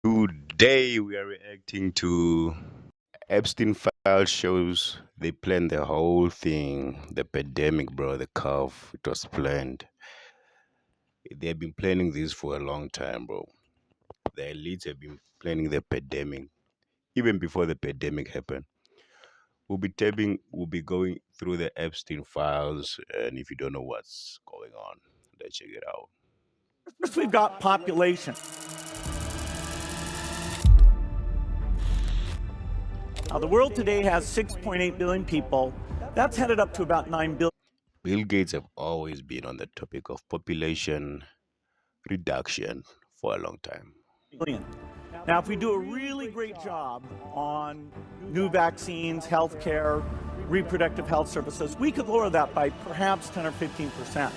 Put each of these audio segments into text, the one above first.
Today we are reacting to Epstein Files shows they planned the whole thing. The pandemic, bro, the curve, it was planned. They've been planning this for a long time, bro. The elites have been planning the pandemic even before the pandemic happened. We'll be going through the Epstein Files, and if you don't know what's going on, let's check it out. First, we've got population. Now, the world today has 6.8 billion people. That's headed up to about 9 Bill Gates have always been on the topic of population reduction for a long time. billion. Now, if we do a really great job on new vaccines, healthcare, reproductive health services, we could lower that by perhaps 10 or 15%.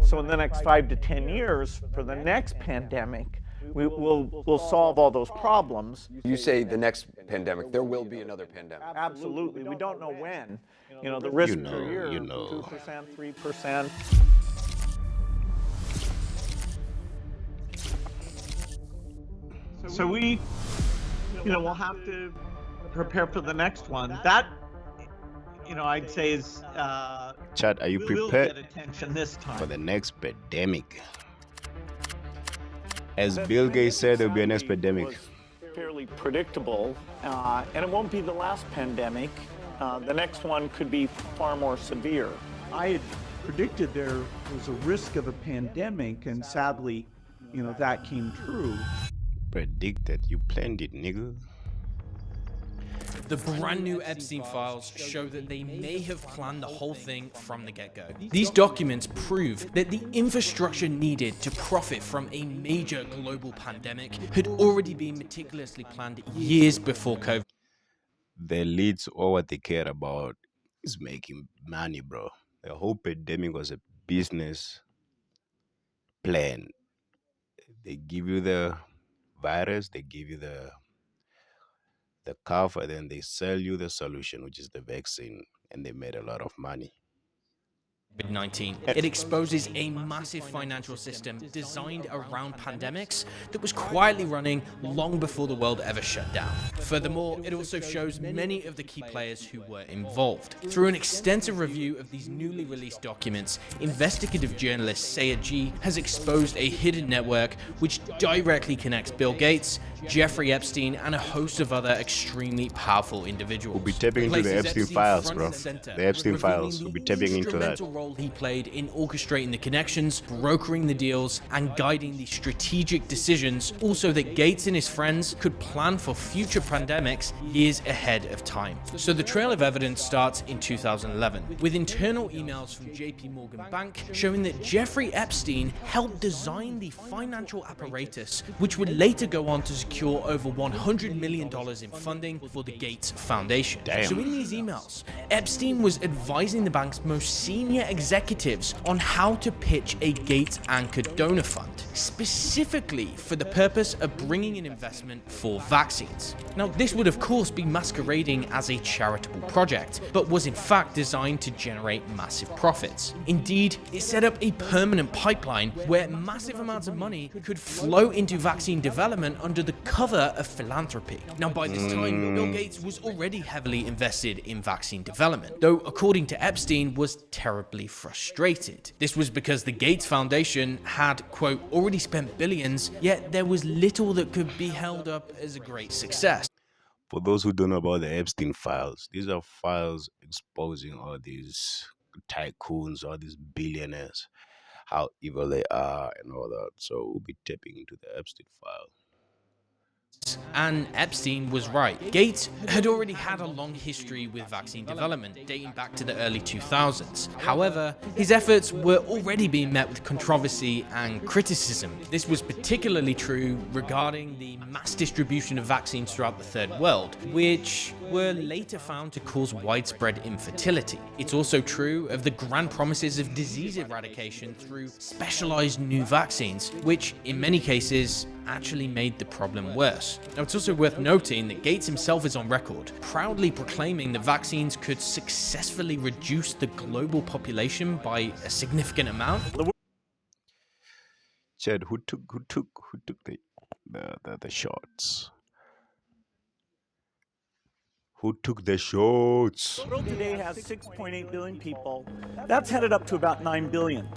So in the next 5 to 10 years, for the next pandemic, we'll solve all those problems. You say the next pandemic, there will be another pandemic. Absolutely. We don't know when. You know, the risk per year, 2%, 3%. So we, we'll have to prepare for the next one. That, I'd say is, Chad, are you will prepared get attention this time. for the next pandemic? As Bill Gates said, there'll be a next pandemic. Fairly predictable, and it won't be the last pandemic. The next one could be far more severe. I had predicted there was a risk of a pandemic, and sadly, that came true. Predicted, you planned it, nigga. The brand new Epstein Files show that they may have planned the whole thing from the get-go. These documents prove that the infrastructure needed to profit from a major global pandemic had already been meticulously planned years before COVID. The elites, all what they care about is making money, bro. The whole pandemic was a business plan. They give you the virus, they give you the cover, then they sell you the solution, which is the vaccine, and they made a lot of money. COVID-19. It exposes a massive financial system designed around pandemics that was quietly running long before the world ever shut down. Furthermore, it also shows many of the key players who were involved. Through an extensive review of these newly released documents, investigative journalist Sayed G has exposed a hidden network which directly connects Bill Gates, Jeffrey Epstein, and a host of other extremely powerful individuals. We'll be tapping into the Epstein Files, bro. The Epstein Files. We'll be tapping into that. Role he played in orchestrating the connections, brokering the deals, and guiding the strategic decisions, also that Gates and his friends could plan for future pandemics years ahead of time. So the trail of evidence starts in 2011, with internal emails from JP Morgan Bank showing that Jeffrey Epstein helped design the financial apparatus, which would later go on to secure over $100 million in funding for the Gates Foundation. Damn. So in these emails, Epstein was advising the bank's most senior executives on how to pitch a Gates-anchored donor fund, specifically for the purpose of bringing in investment for vaccines. Now, this would of course be masquerading as a charitable project, but was in fact designed to generate massive profits. Indeed, it set up a permanent pipeline where massive amounts of money could flow into vaccine development under the cover of philanthropy. Now, by this time, Bill Gates was already heavily invested in vaccine development, though according to Epstein was terribly frustrated. This was because the Gates Foundation had, quote, already spent billions, yet there was little that could be held up as a great success. For those who don't know about the Epstein Files, these are files exposing all these tycoons, all these billionaires, how evil they are and all that. So we'll be tapping into the Epstein File. And Epstein was right. Gates had already had a long history with vaccine development, dating back to the early 2000s. However, his efforts were already being met with controversy and criticism. This was particularly true regarding the mass distribution of vaccines throughout the Third World, which were later found to cause widespread infertility. It's also true of the grand promises of disease eradication through specialized new vaccines, which in many cases actually made the problem worse. Now, it's also worth noting that Gates himself is on record, proudly proclaiming that vaccines could successfully reduce the global population by a significant amount. Chad, who took the the shots. Who took the shots? The world today has 6.8 billion people. That's headed up to about 9 billion.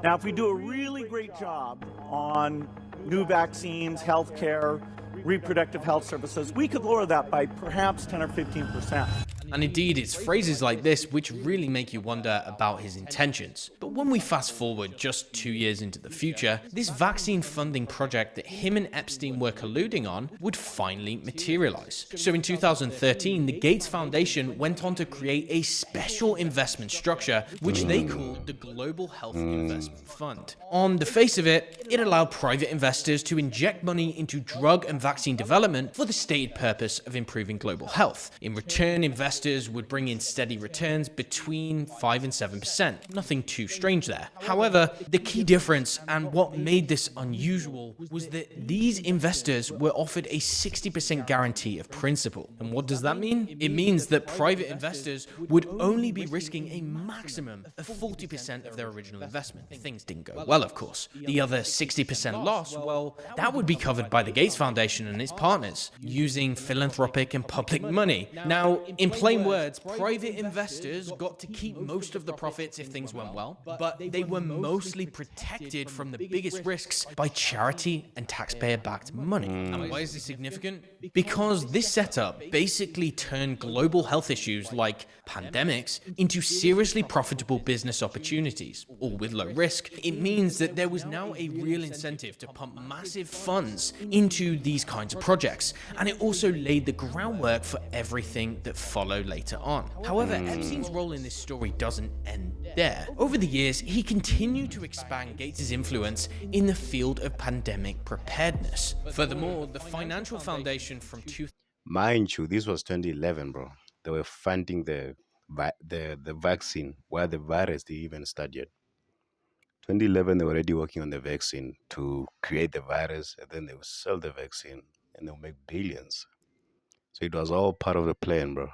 Now, if we do a really great job on new vaccines, healthcare, reproductive health services, we could lower that by perhaps 10 or 15%. And indeed, it's phrases like this which really make you wonder about his intentions. But when we fast forward just 2 years into the future, this vaccine funding project that him and Epstein were colluding on would finally materialize. So in 2013, the Gates Foundation went on to create a special investment structure, which they called the Global Health Investment Fund. On the face of it, it allowed private investors to inject money into drug and vaccine development for the stated purpose of improving global health. In return, investors would bring in steady returns between 5 and 7%. Nothing too strange there. However, the key difference and what made this unusual was that these investors were offered a 60% guarantee of principal. And what does that mean? It means that private investors would only be risking a maximum of 40% of their original investment. If things didn't go well, of course. The other 60% loss, well, that would be covered by the Gates Foundation and its partners, using philanthropic and public money. Now, in plain words, private investors got to keep most of the profits if things went well, but they were mostly protected from the biggest risks by charity and taxpayer-backed money. And why is this significant? Because this setup basically turned global health issues like pandemics into seriously profitable business opportunities, all with low risk. It means that there was now a real incentive to pump massive funds into these kinds of projects, and it also laid the groundwork for everything that followed later on. However, Epstein's role in this story doesn't end there. Over the years, he continued to expand Gates' influence in the field of pandemic preparedness. Furthermore, the financial foundation from Mind you, this was 2011, bro. They were funding the vaccine while the virus they even started. 2011, they were already working on the vaccine to create the virus, and then they would sell the vaccine and they'll make billions. So it was all part of the plan, bro.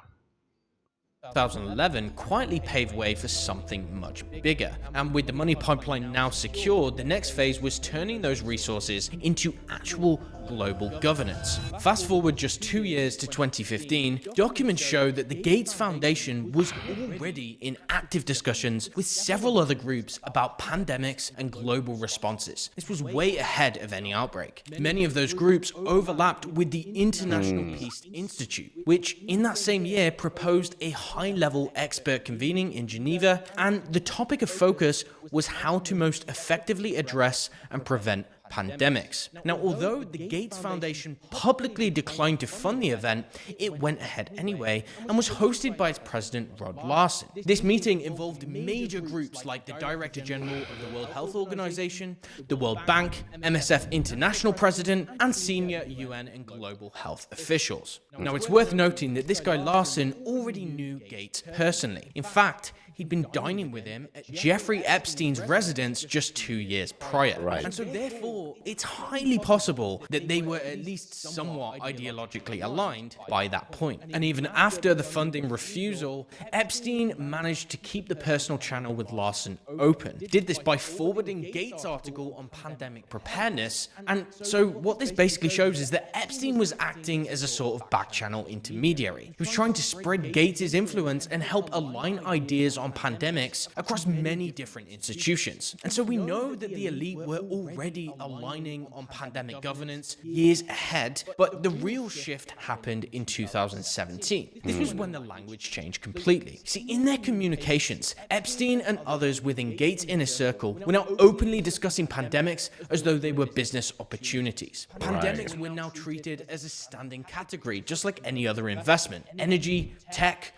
2011 quietly paved way for something much bigger. And with the money pipeline now secured, the next phase was turning those resources into actual global governance. Fast forward just 2 years to 2015, documents show that the Gates Foundation was already in active discussions with several other groups about pandemics and global responses. This was way ahead of any outbreak. Many of those groups overlapped with the International Peace Institute, which in that same year proposed a high-level expert convening in Geneva, and the topic of focus was how to most effectively address and prevent pandemics. Now, although the Gates Foundation publicly declined to fund the event, it went ahead anyway and was hosted by its president, Rod Larson. This meeting involved major groups like the Director General of the World Health Organization, the World Bank, MSF International President, and senior UN and global health officials. Now, it's worth noting that this guy Larson already knew Gates personally. In fact, he'd been dining with him at Jeffrey Epstein's residence just 2 years prior. Right. And so therefore, it's highly possible that they were at least somewhat ideologically aligned by that point. And even after the funding refusal, Epstein managed to keep the personal channel with Larson open. He did this by forwarding Gates' article on pandemic preparedness. And so what this basically shows is that Epstein was acting as a sort of back-channel intermediary. He was trying to spread Gates' influence and help align ideas on pandemics across many different institutions. And so we know that the elite were already aligning on pandemic governance years ahead, but the real shift happened in 2017. This was when the language changed completely. See, in their communications, Epstein and others within Gates' inner circle were now openly discussing pandemics as though they were business opportunities. Pandemics were now treated as a standing category, just like any other investment. Energy, tech.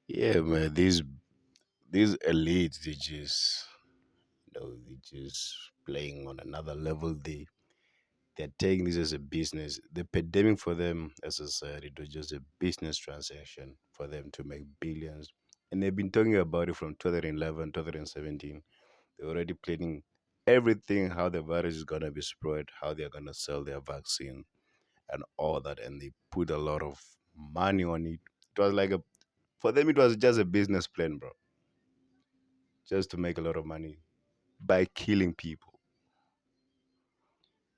Yeah, man. These elites, they just playing on another level. They're taking this as a business. The pandemic for them, as I said, it was just a business transaction for them to make billions. And they've been talking about it from 2011, 2017. They're already planning everything, how the virus is gonna be spread, how they're gonna sell their vaccine, and all that. And they put a lot of money on it. It was like for them, it was just a business plan, bro, just to make a lot of money by killing people.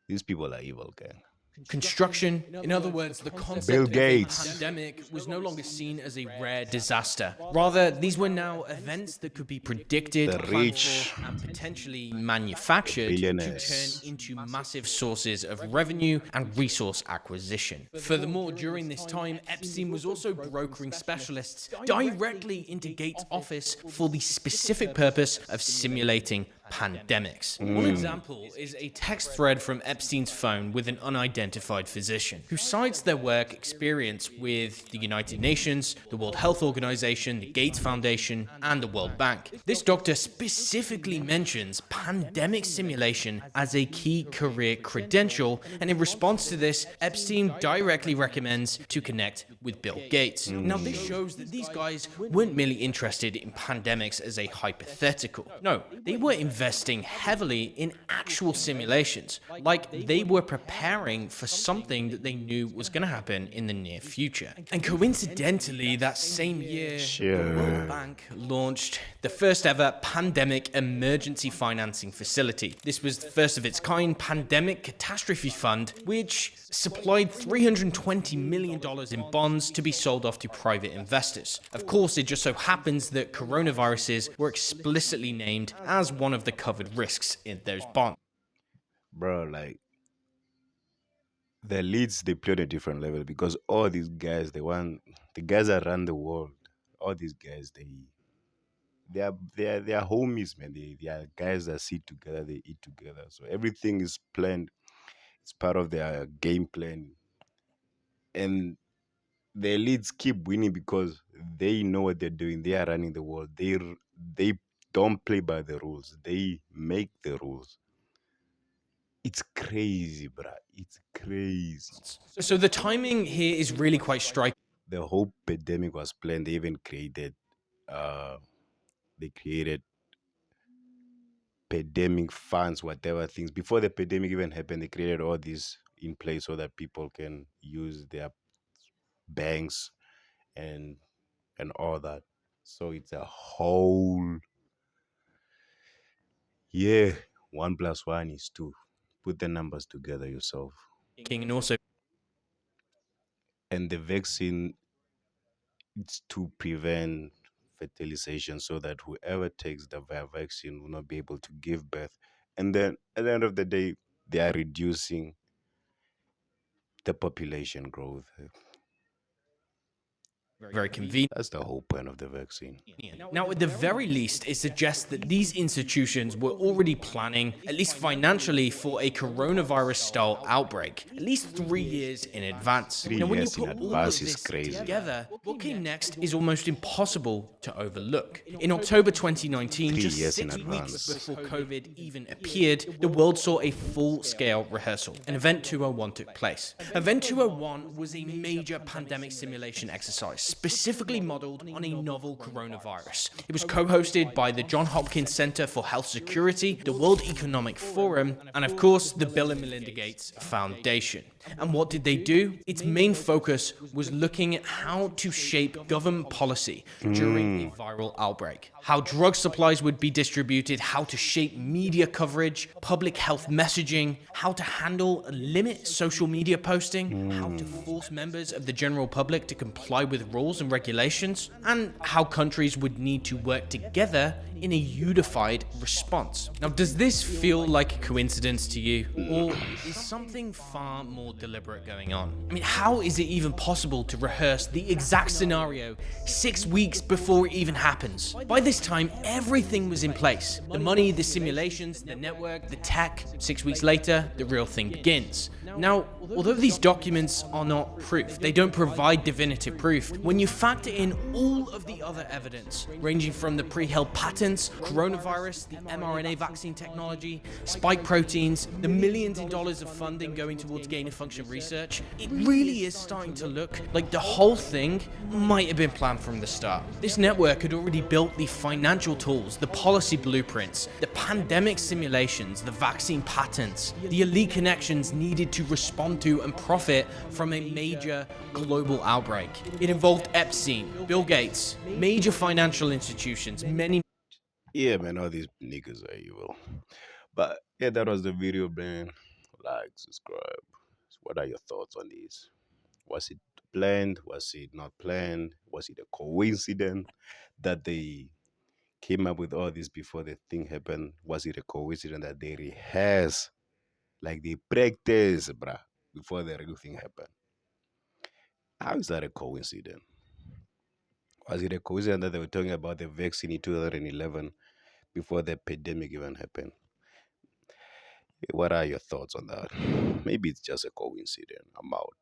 These people are evil, gang. construction. In other words, the Bill concept of a Gates. pandemic was no longer seen as a rare disaster. Rather, these were now events that could be predicted, The planned rich, for, and potentially manufactured to turn billionaires. into massive sources of revenue and resource acquisition. Furthermore, during this time, Epstein was also brokering specialists directly into Gates' office for the specific purpose of simulating pandemics. One example is a text thread from Epstein's phone with an unidentified physician who cites their work experience with the United Nations, the World Health Organization, the Gates Foundation, and the World Bank. This doctor specifically mentions pandemic simulation as a key career credential, and in response to this, Epstein directly recommends to connect with Bill Gates. Now, this shows that these guys weren't merely interested in pandemics as a hypothetical. No, they were investing heavily in actual simulations, like they were preparing for something that they knew was going to happen in the near future. And coincidentally, that same year, the World Bank launched the first ever pandemic emergency financing facility. This was the first of its kind pandemic catastrophe fund, which supplied $320 million in bonds to be sold off to private investors. Of course, it just so happens that coronaviruses were explicitly named as one of the covered risks in those bonds. Bro, like, the leads, they play on a different level because all these guys, the guys that run the world, all these guys, they are homies, man. They are guys that sit together, they eat together. So everything is planned. It's part of their game plan. And the elites keep winning because they know what they're doing. They are running the world. They don't play by the rules. They make the rules. It's crazy, bruh. It's crazy. So the timing here is really quite striking. The whole pandemic was planned. They even created pandemic funds, whatever things. Before the pandemic even happened, they created all these in place so that people can use their banks and all that. So it's a whole, yeah, 1+1 is 2. Put the numbers together yourself. And also, And the vaccine, it's to prevent fertilization so that whoever takes the vaccine will not be able to give birth. And then at the end of the day, they are reducing the population growth. very convenient. That's the whole point of the vaccine. Now, at the very least, it suggests that these institutions were already planning, at least financially, for a coronavirus-style outbreak, at least 3 years in advance. 3 Now, when you years in put all of advance is this crazy. together, what came next is almost impossible to overlook. In October 2019, 3 just years in 6 weeks advance. before COVID even appeared, the world saw a full-scale rehearsal, and Event 201 took place. Event 201 was a major pandemic simulation exercise, specifically modeled on a novel coronavirus. It was co-hosted by the Johns Hopkins Center for Health Security, the World Economic Forum, and of course, the Bill and Melinda Gates Foundation. And what did they do? Its main focus was looking at how to shape government policy during a viral outbreak, how drug supplies would be distributed, how to shape media coverage, public health messaging, how to handle and limit social media posting, how to force members of the general public to comply with rules and regulations, and how countries would need to work together in a unified response. Now, does this feel like a coincidence to you, or is something far more deliberate going on? I mean, how is it even possible to rehearse the exact scenario 6 weeks before it even happens? By this time, everything was in place. The money, the simulations, the network, the tech. 6 weeks later, the real thing begins. Now, although these documents are not proof, they don't provide definitive proof, when you factor in all of the other evidence, ranging from the pre-held patents, coronavirus, the mRNA vaccine technology, spike proteins, the millions in dollars of funding going towards gain-of-function research, it really is starting to look like the whole thing might have been planned from the start. This network had already built the financial tools, the policy blueprints, the pandemic simulations, the vaccine patents, the elite connections needed to respond to and profit from a major global outbreak. It involved Epstein, Bill Gates, major financial institutions, many. Yeah, man, all these niggas are evil. But yeah, that was the video, man. Like, subscribe. What are your thoughts on this? Was it planned? Was it not planned? Was it a coincidence that they came up with all this before the thing happened? Was it a coincidence that they rehearse, like they practice, bruh, before the real thing happened? How is that a coincidence? Was it a coincidence that they were talking about the vaccine in 2011 before the pandemic even happened? What are your thoughts on that? Maybe it's just a coincidence. I'm out.